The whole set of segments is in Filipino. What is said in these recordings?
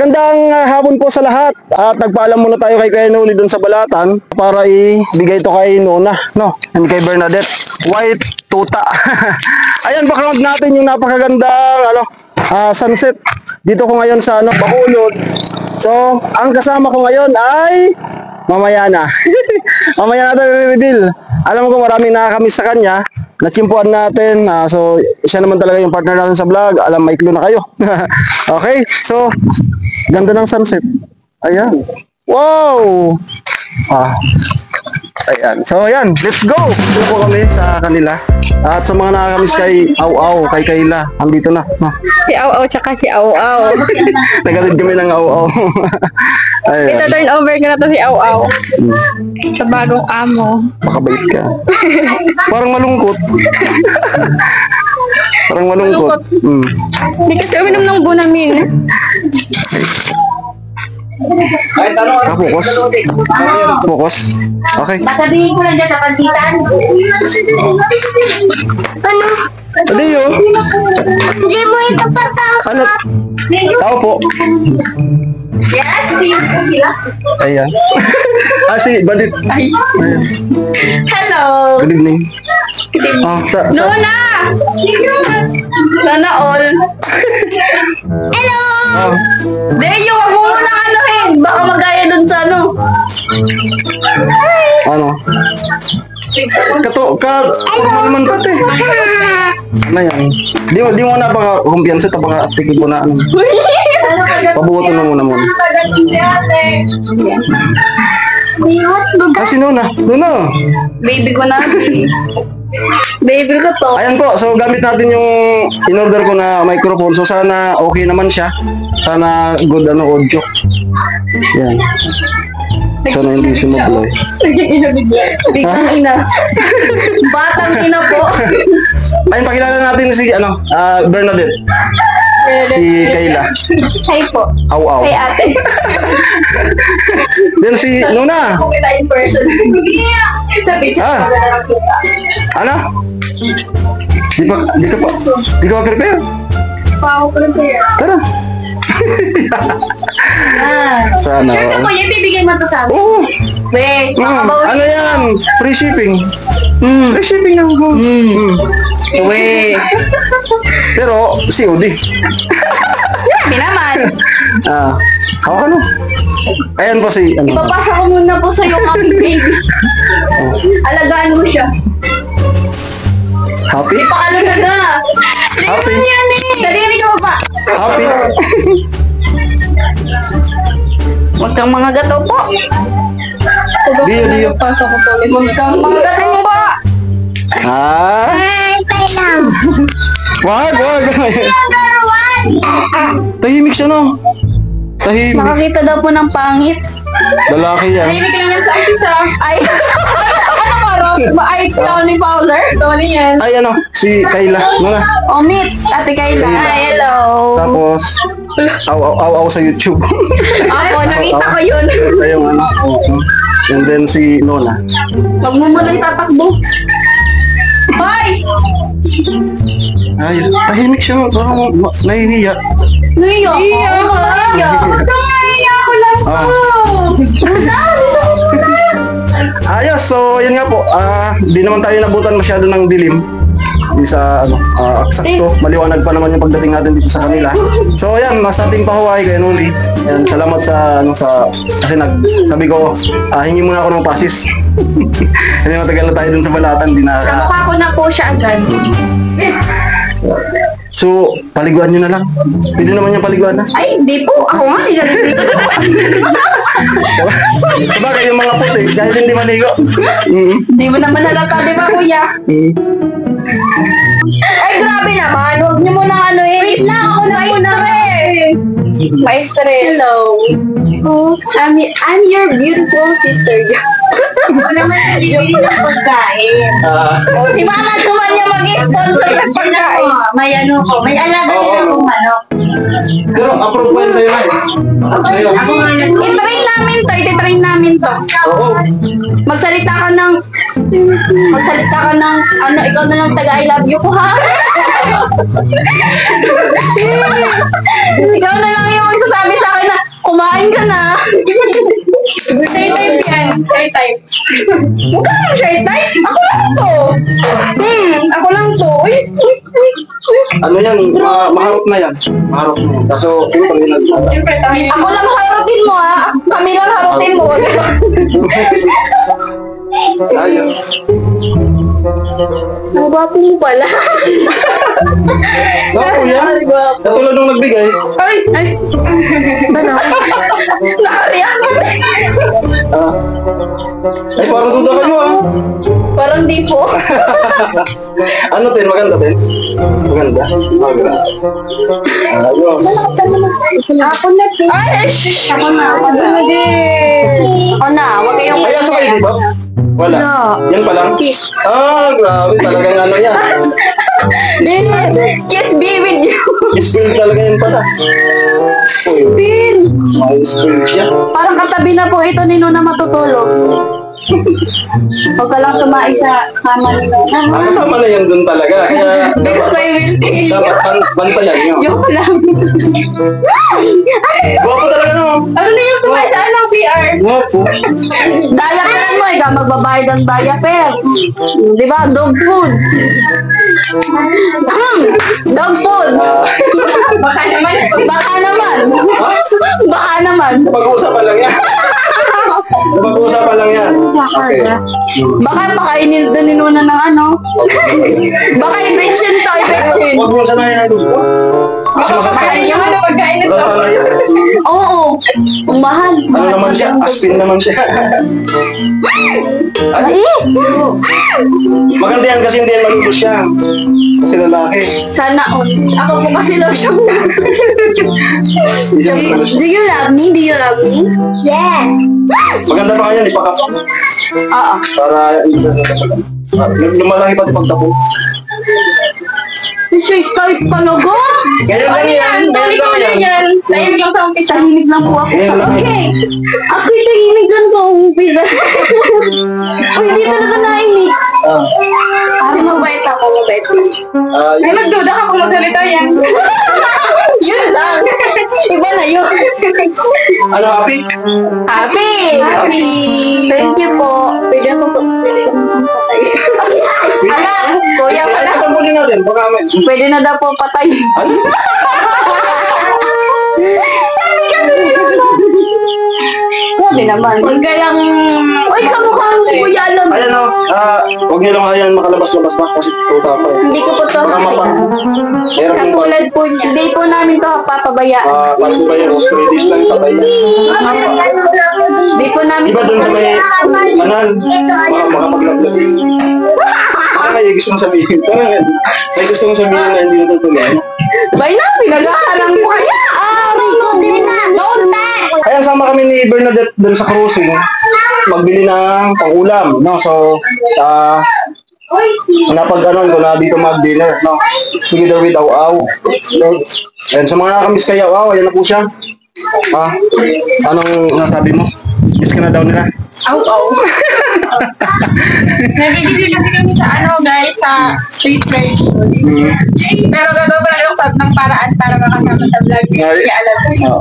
Magandang hapon po sa lahat. At nagpaalam muna tayo kay Kuya Noli doon sa Balatan para ibigay ito kay Nona, no? And kay Bernadette. White tuta. Ayan, background natin yung napakagandang sunset. Dito ko ngayon sa Bacolod. So, ang kasama ko ngayon ay mamaya na. Mamaya natin i-reveal. Alam ko maraming nakakamiss sa kanya. Natsimpuan natin. So, siya naman talaga yung partner natin sa vlog. Alam, may clue na kayo. Okay? So, ganda ng sunset. Ayan. Wow! Ayan. So, ayan. Let's go! Ito po kami sa kanila. At sa mga nakakamiss kay Au-Au, kay Kayla. Andito na. Si Au-Au tsaka si Au-Au. Nagatid kami ng Au-Au. Ito turn over ka na to si Au-Au. Sa bagong amo. Makabait ka. Parang malungkot. Parang malungkot. Hindi kasi uminom ng bunamin. Focus. Focus. Okay. Sabihin ko lang dyan sa pansitan. Ano? Ano yun? Hindi mo ito patapos. Ano? Tao po. Yes, sila. Ayan. Si Bandit. Ayan. Hello! Good evening. Nona! Sana all. Hello! Deyo, wag mo muna anuhin. Baka magaya dun sa Ano? Formal man pati. Ano yan? Di mo na baka kumpiyansa, baka tigil ko na pabuto na muna. Si Nona. Nona! Baby ko na. Baby ko to. Ayan po, so gamit natin yung in-order ko na microphone. So sana okay naman siya. Sana good audio. Yan. Sana hindi sumabloy. Batang ina. Batang ina po. Ayun, pakilala natin si Bernadette. Si Kayla. Hi po. Au-Au. Hi ate. Then si Nona. Kung kita in person. Ano? Di ka pa prepare? Tara. Sana. Sure ka po yan, bibigay mo to sa amin. Oo. Be, makabawas. Ano yan? Free shipping. Free shipping lang po. We. Pero, COD. Grabe naman. Hawa ka no? Ayan po si, Ipapasa ko muna po sa yung aking baby. Alagaan mo siya. Happy? Ipakalo na. Happy? Liman yan eh. Daliri ka pa. Happy? Huwag kang mga gato po. Diyo. Pasok ko po. Huwag kang mga gato po. Kailang. Wag. Number one. Tahimik siya no? Tahimik. Makakita daw po ng pangit. Lalaki yan. Tahimik lang yan sa akin sa... Ay, ano ba, Rose? Ay, Tony Fowler? Tony yan. Ay si Kayla. Nona. O, meet. Ate Kayla. Hi, hello. Tapos, au sa YouTube. Ako, nakita ko yun. Sa yung And then si Nona. Wag mo muna itatakbo. Hoy! Ay, tahimik siya. Parang nahihiya. Naiyak ko. Huwag kang naiyak ko lang po. Ayos, so yun nga po. Di naman tayo nabutan masyado ng dilim. Di sa eksakto, maliwanag pa naman yung pagdating natin dito sa kanila. So ayan, nasa ating pahuway kay Noli. Ayan, salamat sa kasi sabi ko, hingi muna ako ng pasis. Hindi matagal na tayo dun sa Balatan, di na. Kamukha ko na po siya agad. So, paliguan nyo na lang. Pwede naman yung paliguan na. Ay, di po. Ako nga, nilalagay ko. Sabagay yung mga puti, dahil hindi maligo. Di mo naman halata, di ba, kuya? Ay, grabe naman. Huwag niyo muna wait lang, ako na muna may stress. Hello. I'm your beautiful sister. Ako naman nabibili ng pagkain. Si mama naman niya mag-sponsor ng pagkain. May may alaga din akong manok. Pero approve pa yun sa'yo na Ako nga I-train namin to. Oo. Magsalita ka ng ikaw na lang taga I love you ko ha. Ikaw na lang yung sabi sa akin na kumain ka na. Shy type yan. Shy type. Huwag ka naman shy type. Ako lang to. Ako lang to. Uy. Ano yan? Maharot na yan. Maharot na yan. Kaso, Siyempre, ako lang harutin mo ha. Kami lang harutin mo. ayos. Ang gwapo mo pala. Saan yan? Ang gwapo. Katulad nung nagbigay. Ay! Ay! Ano? Nakariyak ka na. Ah. Ay, parang duda kayo ah. Parang di po. Ano din? Maganda din? Maganda? Maganda. Ayos. Ako na. Ay! Shh! Ako na. Ako na din. Ako na. Huwag kayong Ay, aso kayo, di ba? Wala. Yan pa lang? Kiss. Ah, grabe. Talagang ano yan. Kiss be with you. Spill talaga yan pala. Uy, Bin. may spill siya. Parang katabi na po ito ni Nuna matutulog. Huwag ka lang tumaig sa kama ni Nuna. Ah, kasama na yan dun talaga. Kaya Because I will kill you. dapat bantayan nyo. Joke lang. Guwapo talaga no? Ano na yung tumaig sa ano, VR? Guwapo. Dalakan mo, ikaw magbabayad ng bayaper. Di ba? Dog food. Dog food. Ah, Baka naman. Baka naman. Baka naman. napag-uusapan lang yan. Napag-uusapan lang yan. Okay. Baka pakainin doon ni Nuna ng ano. Baka infection to, infection. Huwag mo sanayin ang gusto. Kasi masasakit. yung ano pagkain Wala sana yan. Oo. Ang mahal. Ano naman siya? Aspin naman siya. Ay, maganda yan kasi hindi yan malulus siya. Kasi lalaki. Sana all. Ako po kasi lotion na. Hindi siya malulus. Do you love me? Do you love me? Yeah. Maganda pa kaya, ipakap. Oo. Para hindi na lumalaki pati pagtapo. Shake type talaga. Ganyan lang yan. Ganyan lang yan. Tahimik lang sa umpisa. Tahimik lang po ako. Ganyan lang. Okay. Ako'y tahimik lang sa umpisa. Uy, di talaga naimik. Ah. Kasi mabait ako, mabait. Ah, Ay, magduda ka kung magsalita yan. Yun lang. Iba na yun. ano, happy? Happy! Happy! Thank you po. Pwede mo po. Ala, kuya Ay, pala. sabunin natin. Baka may... Pwede na daw po patay. Ano? Sabi ka doon yun mo. Sabi naman. Huwag kayang... Uy, kamukha mo kuya ano. Ayan o. Huwag niyo lang ayan makalabas-labas na kasi tuta pa eh. Hindi ko po to. Baka mapang... Meron yung Katulad po niya. Hindi po namin to papabayaan. paano ba yung Australians lang patay na. Hindi po namin Diba doon sa may anan? Baka makapaglaglag. Parang may gusto mong sabihin. Parang may gusto mong sabihin na hindi natutuloy. Bay na, pinag-aaral mo kaya. Don't touch! Ayan, sama kami ni Bernadette doon sa cruising. Magbili ng pang-ulam, no? So, napag-anon ko na dito mag-dinner, no? Together with Aw-Aw. And sa mga nakakamiss kay Aw-Aw, ayan na po siya. Anong nasabi mo? Miss ka na daw nila? Aw. Nagigilid kasi kami sa ano guys, sa research. Pero gagawa lang ng paraan para makasama sa vlog. Kaya alam mo.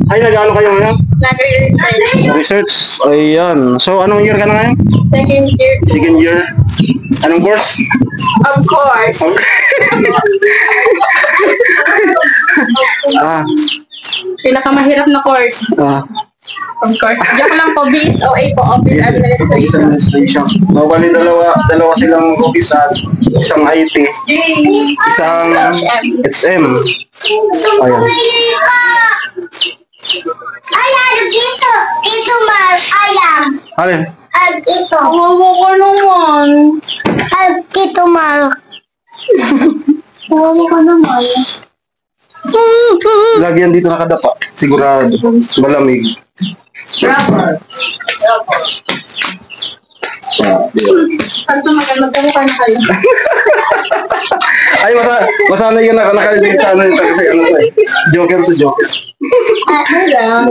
Ay, nag-ano kayo ngayon? Nag-research. Research. Ayan. So, anong year ka na ngayon? Second year. Second year. Anong course? Of course. Pinakamahirap na course. Of course. Joke lang po, BSOA po, Office Administration. Mabali dalawa silang office at isang IT, isang HM. Ayan. Ayan, dito. Dito, Mar. Ayan. Alin? Dito. Kawawa ko naman. Dito, Mar. Kawawa ka naman. Lagi yan dito nakadapa. Sigurado. Malamig. Rapper. Pag tumagal, magkamukha na kayo. Ay, masanay ka na nakalilig sa ano ito kasi ano to eh. Joker to joker. Alam.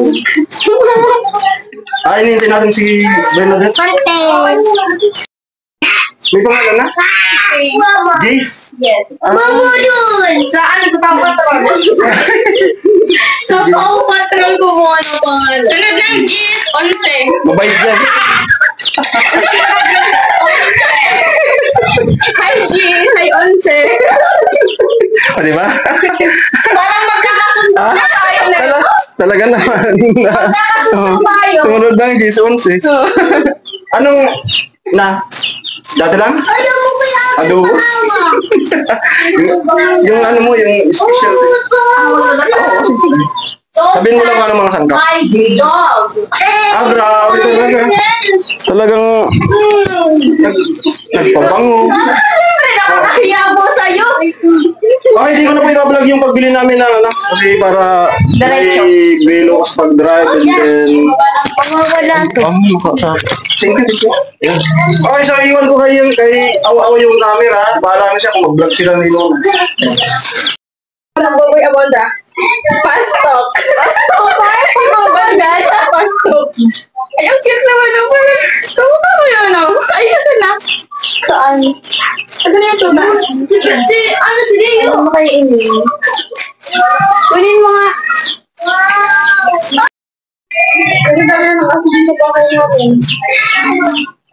Ay, hinihintay natin si Bernadette. Content. May pangalan na? Mama. Jace. Yes. Mama dun. Sa ano, sa Paw Patrol. Sa Paw Patrol kumuha ng pangalan. Sunod lang, Gis, 11. Mabait yan. Hi, Gis. Hi, 11. O, di ba? Parang magkakasundo Ah, na tayo na. talaga naman. Magkakasundo tayo. Sumunod lang, Jace 11. Anong, dati lang? Ano mo ba yung Adobo? mama? yung ano mo, yung special. Sabihin mo lang kung ano mga sangkap. My dog. Ah, grabe talaga. Talagang nagpabango. Siyempre, nakakahiya po sa'yo. Okay, hindi ko na po ibablog yung pagbili namin ng ano. Kasi para Diretso. may belo ko sa pag-drive and then... Pamawala to. Thank you. Okay, so iwan ko kayo kay Awa-Awa yung camera. Bahala na siya kung mag-vlog sila ni Lona. Anong baboy abonda? Fast talk. Fast talk? Ano ba yan? Fast talk. Ay, ang cute naman naman. Kamuha mo yun, oh. Ay, kasi na. Saan? Ano na yung tuba? Si Dio. Ano kayo ini? Kunin mo nga. Ang dami na kasi dito pa kayo natin.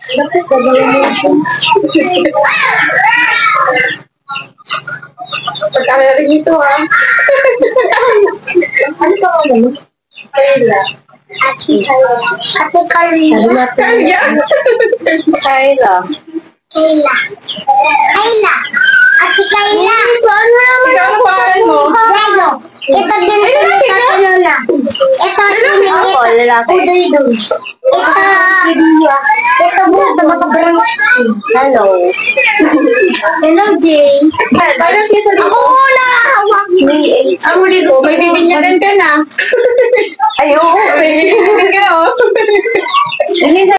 Bakit ba ba yung pagkakala rin ito, ha? Ano ka mo naman? Kayla. Ate Karina. Kaya? Kayla. Kayla. Kayla. Ate Kayla. Paano naman? Ikaw ang pangalan mo? Diego. Ito din Ay, lalaki ka? sa Lola. Ito Lalaki ako, lalaki. Udoy dun. Ito Dio. Ito buhat na makabarang. Hello. Hello, Jay. Parang kita dito. Ako muna. Hawak. Ako dito, may bibinyagan ka na. Ay, oo. May bibinyagan ka, oh.